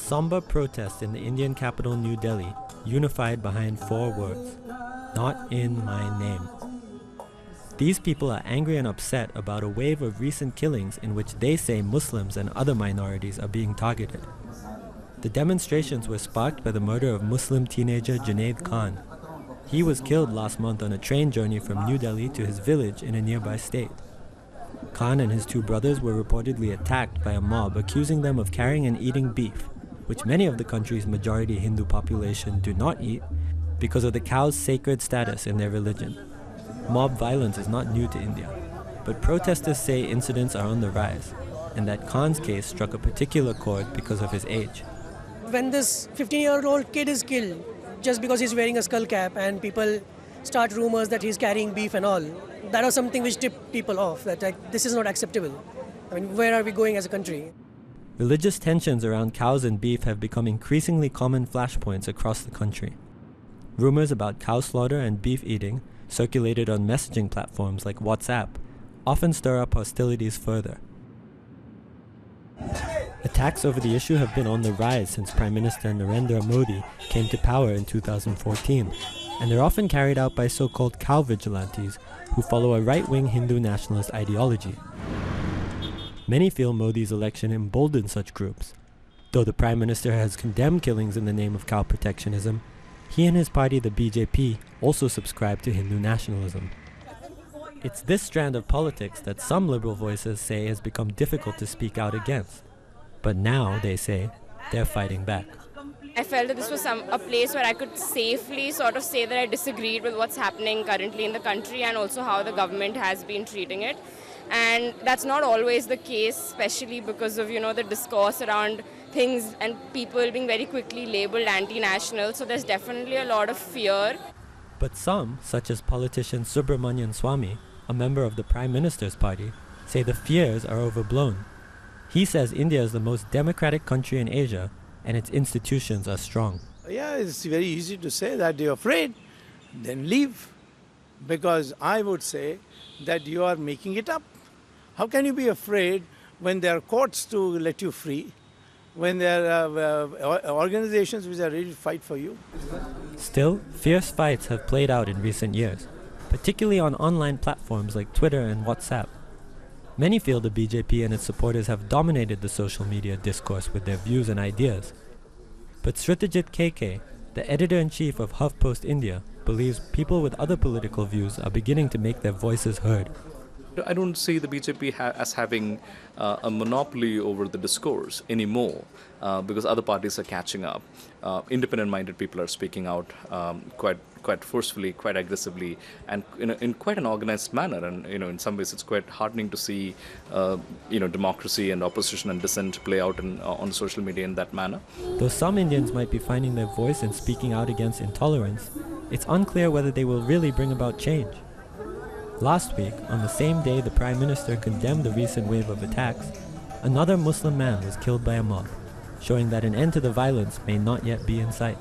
somber protest in the Indian capital New Delhi, unified behind 4 words: "Not in my name." These people are angry and upset about a wave of recent killings in which they say Muslims and other minorities are being targeted. The demonstrations were sparked by the murder of Muslim teenager Junaid Khan. He was killed last month on a train journey from New Delhi to his village in a nearby state. Khan and his 2 brothers were reportedly attacked by a mob accusing them of carrying and eating beef, which many of the country's majority Hindu population do not eat because of the cow's sacred status in their religion. Mob violence is not new to India, but protesters say incidents are on the rise, and that Khan's case struck a particular chord because of his age. When this 15-year-old kid is killed just because he's wearing a skull cap and people start rumors that he's carrying beef and all, that was something which tipped people off, that this is not acceptable. I mean, where are we going as a country? Religious tensions around cows and beef have become increasingly common flashpoints across the country. Rumors about cow slaughter and beef eating, circulated on messaging platforms like WhatsApp, often stir up hostilities further. Attacks over the issue have been on the rise since Prime Minister Narendra Modi came to power in 2014, and they're often carried out by so-called cow vigilantes who follow a right-wing Hindu nationalist ideology. Many feel Modi's election emboldened such groups. Though the Prime Minister has condemned killings in the name of cow protectionism, he and his party, the BJP, also subscribe to Hindu nationalism. It's this strand of politics that some liberal voices say has become difficult to speak out against. But now, they say, they're fighting back. I felt that this was a place where I could safely sort of say that I disagreed with what's happening currently in the country and also how the government has been treating it. And that's not always the case, especially because of, the discourse around things and people being very quickly labeled anti-national. So there's definitely a lot of fear. But some, such as politician Subramanian Swamy, a member of the Prime Minister's party, say the fears are overblown. He says India is the most democratic country in Asia and its institutions are strong. Yeah, it's very easy to say that you're afraid, then leave. Because I would say that you are making it up. How can you be afraid when there are courts to let you free, when there are organizations which are ready to fight for you? Still, fierce fights have played out in recent years, particularly on online platforms like Twitter and WhatsApp. Many feel the BJP and its supporters have dominated the social media discourse with their views and ideas. But Sritijit KK, the editor-in-chief of HuffPost India, believes people with other political views are beginning to make their voices heard. I don't see the BJP as having a monopoly over the discourse anymore because other parties are catching up. Independent-minded people are speaking out quite forcefully, quite aggressively, and in quite an organized manner. And in some ways, it's quite heartening to see democracy and opposition and dissent play out on social media in that manner. Though some Indians might be finding their voice in speaking out against intolerance, it's unclear whether they will really bring about change. Last week, on the same day the Prime Minister condemned the recent wave of attacks, another Muslim man was killed by a mob, showing that an end to the violence may not yet be in sight.